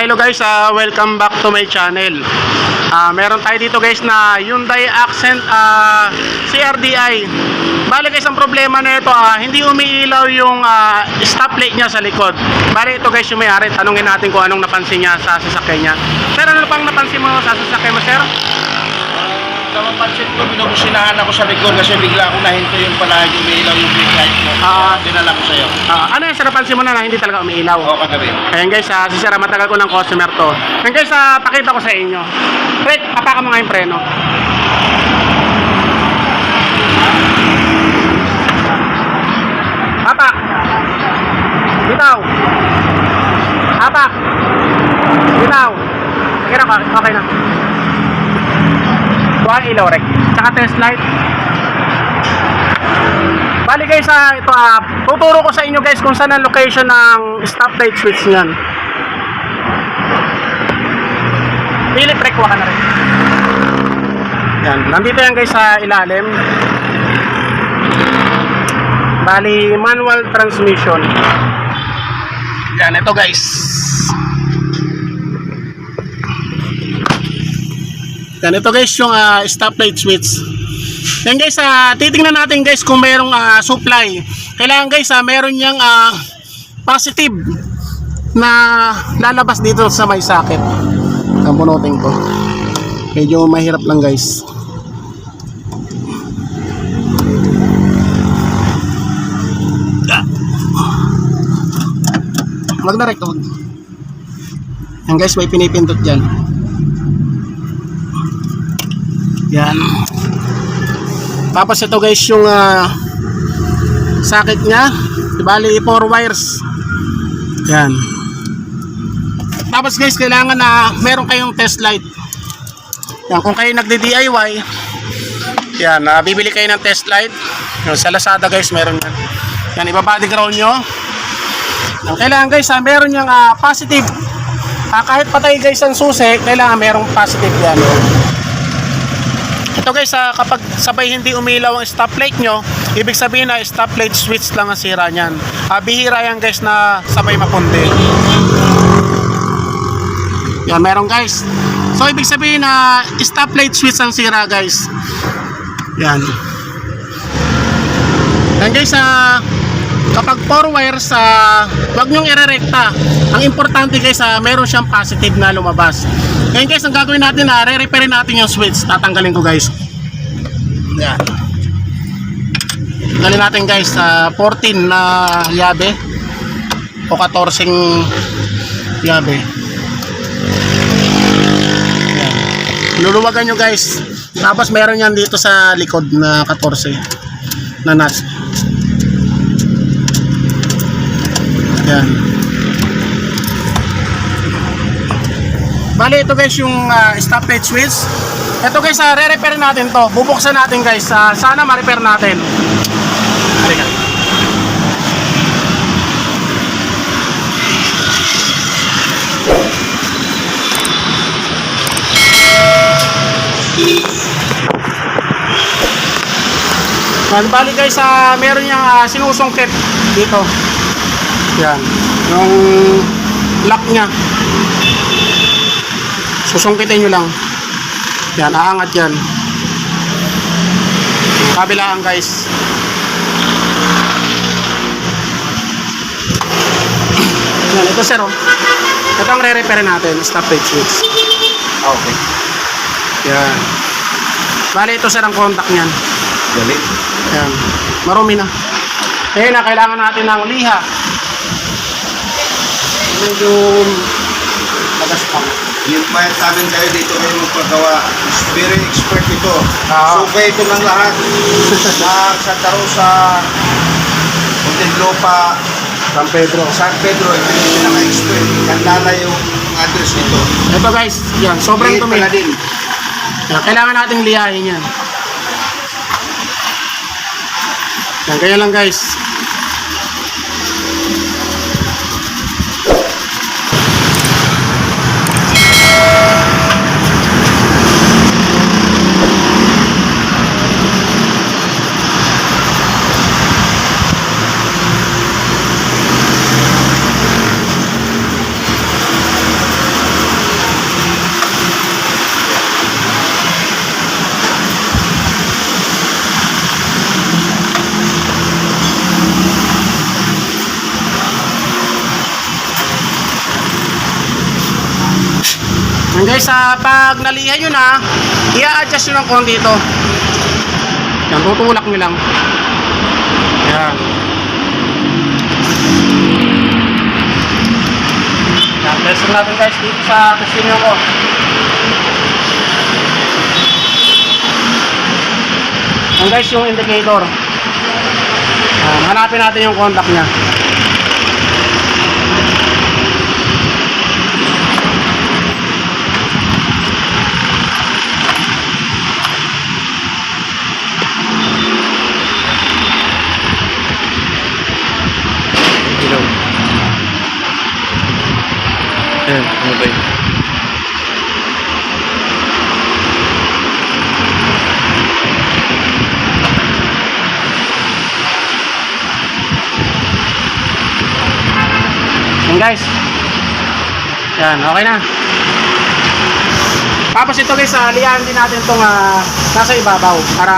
Hello guys, welcome back to my channel. Meron tayo dito guys na Hyundai Accent CRDI. Bale guys, ang problema na ito, hindi umiilaw yung stoplight niya sa likod. Bale ito guys yung may-ari, tanungin natin kung anong napansin niya sa sasakyan niya. Sir, ano pang napansin mo sa sasakyan mo, sir? Napapansin ko, binubusinahan ako sa likod kasi bigla akong nahinto yung pala yung umiilaw yung brake light mo. Dinala ko sa'yo. Ano yung sir, napansin mo na hindi talaga umiilaw? Oo, kagabi. Ayan guys, si sir, matagal ko ng customer to. Ayan guys, pakita ko sa inyo. Fred, apakan mo nga yung preno. Apak! Bitaw! Apak! Bitaw! Okay na. Buwan ilaw rek. Tsaka test light. Bali guys, ito tuturo ko sa inyo guys kung saan ang location ng stoplight switch niyan. Philip rek, waka na rin. Yan, nandito yan guys sa ilalim. Bali manual transmission. Yan, ito guys. Yan, ito guys yung stoplight switch. Yan guys, titingnan natin guys kung mayroong supply. Kailangan guys, meron niyang positive na lalabas dito sa may socket. Ang punutin ko. Medyo mahirap lang guys. Wag na rekto. Yan guys, may pinipindot dyan. Yan. Tapos ito guys yung socket nya. Bali 4 wires. Yan. Tapos guys, kailangan na meron kayong test light. Yan, kung kayo nagde-DIY, yan, bibili kayo ng test light. Yan, sa Lazada guys, meron yan. Yan, ibabody ground nyo. Yan, kailangan guys, meron yung positive. Kahit patay guys ang susi, kailangan merong positive yan. Ito guys, kapag sabay hindi umilaw ang stoplight nyo, ibig sabihin na stoplight switch lang ang sira nyan. Bihira yan guys na sabay mapundi. Yan, meron guys. So ibig sabihin na stoplight switch ang sira guys. Yan. Yan guys, kapag 4 wires, wag nyong irerekta. Ang importante guys, meron siyang positive na lumabas. Ngayon guys, ang gagawin natin, re-repair natin yung switch. Tatanggalin ko guys. Yan. Tanggalin natin guys, 14 na yabe o 14 yabe. Yan. Luluwagan nyo guys. Tapos meron yan dito sa likod na 14 na nuts. Yan. Bali ito guys yung stoplight switch. Ito guys, re-repair natin to. Bubuksan natin guys. Sana ma-repair natin. Halika. Bali guys, meron yung sinusungkit dito. Yan. Yung lock nya. Susungkitin nyo lang. Yan, aangat yan. Kabilaan guys. Yan, ito sir, oh. Ito ang re-repair natin, stoplight switch. Okay. Yan. Bali, ito sir ang contact nyan. Galit. Yan. Marumi na. Kaya na, kailangan natin ng liha. Medyo tagas pa. Yung may sabi kayo dito kayo magpagawa, very expert ito. Oo. So kaya ito ng lahat na Santa Rosa, Muntinlupa, San Pedro, ito yung pinaka-expert. Kandala yung address nito. Ito guys, yan, sobrang Liit tumi. pala din. Yan, kailangan nating lihahin yan. Yan, kaya lang guys. Yan guys, pag nalihan nyo na, i-adjust nyo ng konti ito. Yan, tutulak nyo lang. Yan. Yan, testing natin guys dito sa testing nyo ko. Yan guys, yung indicator. Yan, hanapin natin yung contact nya. Ano ba yun? Yan guys. Yan, okay na. Tapos ito guys, liyahan din natin itong nasa ibabaw para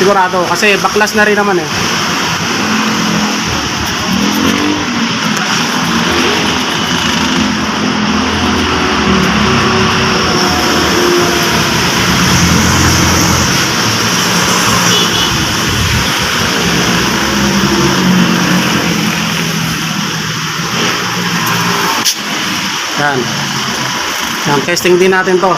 sigurado kasi baklas na rin naman eh. Yan. Yan, testing din natin to.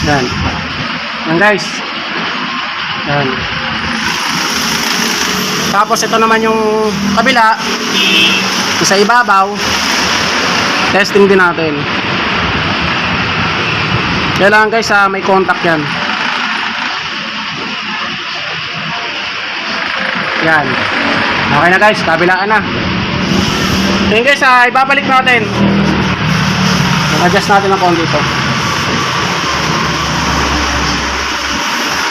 Yan. Yan guys. Yan. Tapos ito naman yung kabila. Sa ibabaw. Testing din natin. Kailangan guys may contact yan. Yan. Okay na guys, kabilaan na. Ngayon guys, ibabalik natin. Adjust natin ang konti ito.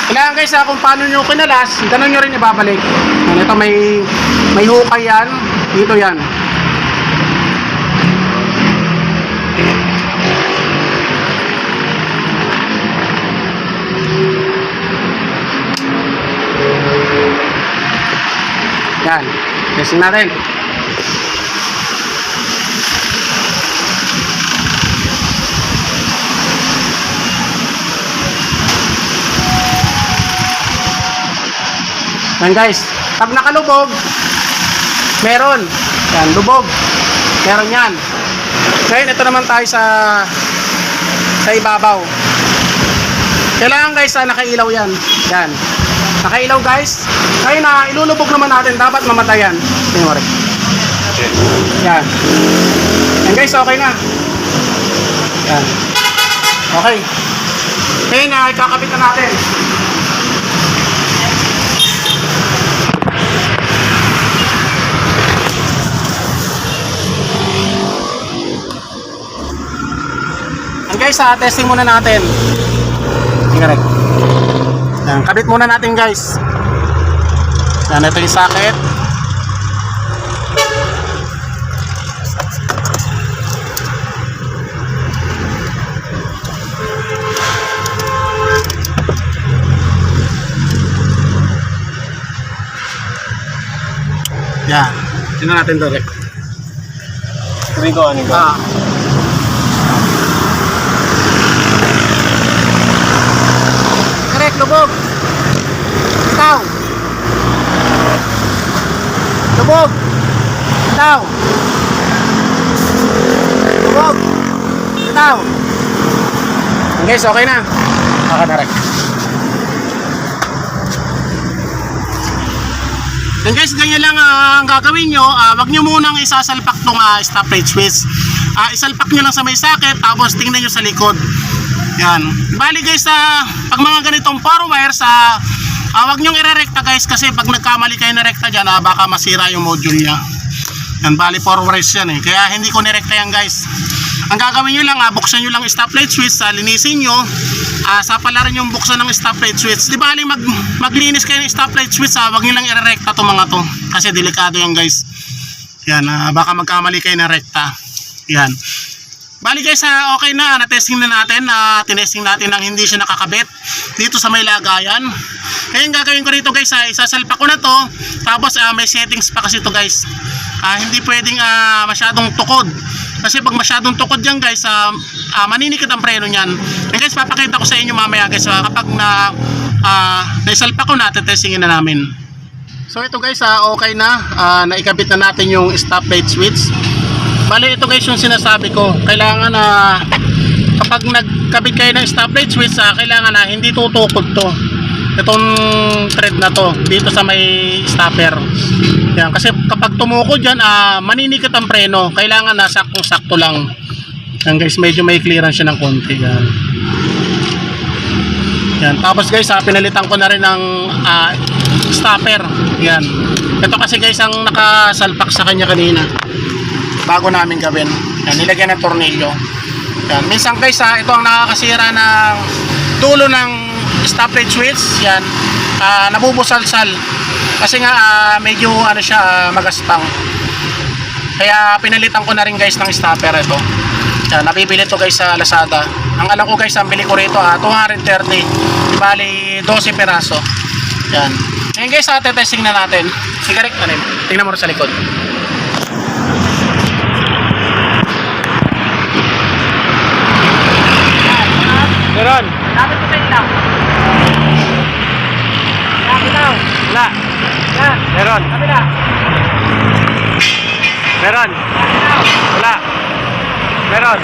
Kailangan guys kung paano nyo kinalas, ganun nyo rin ibabalik. Yan, ito may hukay yan. Dito yan. Yan, testing natin. Yan guys, pag nakalubog, meron. Yan, lubog. Meron yan. Ngayon, ito naman tayo sa ibabaw. Kailangan guys, nakailaw yan. Yan. Nakailaw guys. Ngayon ilulubog naman natin, dapat mamatayan. Tingnan. Yan. Yan guys, okay na. Yan. Okay. Ngayon ikakabit na natin. Yan guys, testing muna natin. Tingnan. Yan, kabit muna natin guys. Yan, ito yung socket. Yan, tingnan natin ito. Sabi ko, ano ba? Correct, lubog. Itaw. Lubog. Itaw. Lubog. Itaw. Guys, okay na. Okay na rin. And guys, ganyan lang ang gagawin nyo. Wag nyo munang isasalpak tong stoplight switch. Isalpak nyo lang sa may socket, tapos tingnan nyo sa likod. Yan. Bali guys, pag mga ganitong power wires, wag nyong irerekta guys, kasi pag nagkamali kayo na rekta dyan, baka masira yung module nya. Yan, bali power wires yan eh. Kaya hindi ko nirekta yan guys. Ang gagawin nyo lang, buksan nyo lang stoplight switch, linisin nyo, sapalaran yung buksan ng stoplight switch. Di bali maglinis kayo ng stoplight switch, wag nyo lang irerekta to mga to, kasi delikado yan guys. Yan, baka magkamali kayo na rekta. Yan. Bali guys, okay na, na-testing na natin, tinesting natin nang hindi siya nakakabit dito sa may lagayan. Kaya yung gagawin ko rito guys, isasalpa ko na to, tapos may settings pa kasi to guys. Hindi pwedeng masyadong tukod. Kasi pag masyadong tukod yan guys, maninikit ang preno niyan. And guys, papakita ko sa inyo mamaya guys, kapag naisalpa ko na, testingin na namin. So ito guys, okay na, naikabit na natin yung stoplight switch. Bali ito guys yung sinasabi ko, kailangan kapag nagkabit kayo ng stoplight switch, kailangan hindi tutukod to, itong thread na to dito sa may stopper. Yan, kasi kapag tumukod yan, maninikit ang preno, kailangan saktong sakto lang. Yan guys, medyo may clearance siya ng konti. Yan. Yan, tapos guys, pinalitan ko na rin ng stopper. Yan, ito kasi guys ang nakasalpak sa kanya kanina bago namin gawin. Yan, nilagyan ng tornilyo. Yan, minsan guys, ito ang nakakasira ng dulo ng stoplight switch. Yan, nabubusalsal kasi nga medyo siya magaspang. Kaya pinalitan ko na rin guys ng stopper ito. Yan, nabibili to guys sa Lazada. Ang alam ko guys, ang bili ko rito 230. Bali 12 peraso. Yan. Ngayon guys, testing na natin. Sigarik na rin. Tingnan mo rin sa likod. Meron. Dapat ko sa ilaw. Ilaw. Wala. Yan. Meron. Kabila. Meron. Ilaw. Wala. Meron.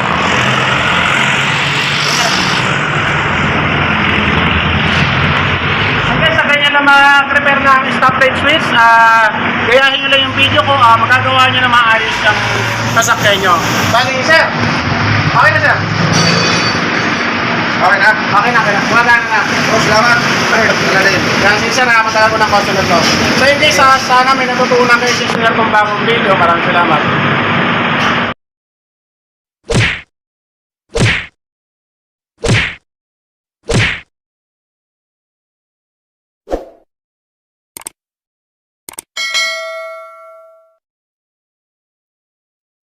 Hanggang sa ganyan na mag-prepare ng stoplight switch, gayahin nyo lang yung video ko, magagawa nyo na maayos yung sasakyan nyo. Bali, sir. Okay na, sir. Okay na? Okay na. Gumagana na. Oh, salamat. Wala din. Yan, si sir, matagal ko ng customer to. So yun guys, sana may natutunan kayo sa sinunod kong bagong video. Maraming salamat.